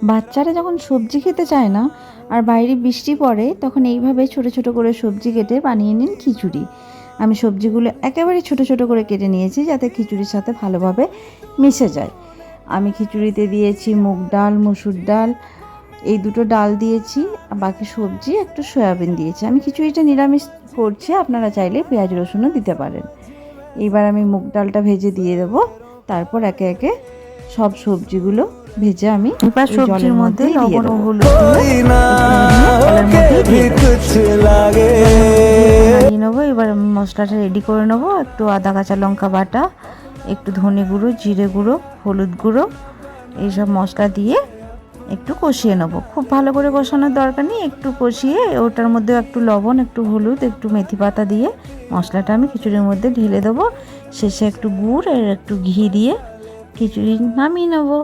বাচ্চারা যখন সবজি খেতে চায় না আর বাইরে বৃষ্টি পড়ে, তখন এইভাবে ছোট ছোট করে সবজি কেটে বানিয়ে নিন খিচুড়ি। আমি সবজিগুলো একেবারে ছোট ছোট করে কেটে নিয়েছি যাতে খিচুড়ির সাথে ভালোভাবে মিশে যায়। আমি খিচুড়িতে দিয়েছি মুগ ডাল, মসুর ডাল, এই দুটো ডাল দিয়েছি, বাকি সবজি একটু সয়াবিন দিয়েছি। আমি খিচুড়িটা নিরামিষ করছি, আপনারা চাইলে পেঁয়াজ রসুনও দিতে পারেন। এইবার আমি মুগ ডালটা ভেজে দিয়ে দেবো, তারপর একে একে সব সবজিগুলো ভেজে আমি জলের মধ্যে লবণ ও হলুদ দিয়ে নেবো। এবার আমি মশলাটা রেডি করে নেবো। একটু আদা কাঁচা লঙ্কা বাটা, একটু ধনে গুঁড়ো, জিরে গুঁড়ো, হলুদ গুঁড়ো, এইসব মশলা দিয়ে একটু কষিয়ে নেবো। খুব ভালো করে কষানোর দরকার নেই, একটু কষিয়ে ওটার মধ্যে একটু লবণ, একটু হলুদ, একটু মেথি পাতা দিয়ে মশলাটা আমি খিচুড়ির মধ্যে ঢেলে দেবো। শেষে একটু গুড় আর একটু ঘি দিয়ে খিচুড়ি নামিয়ে নেবো।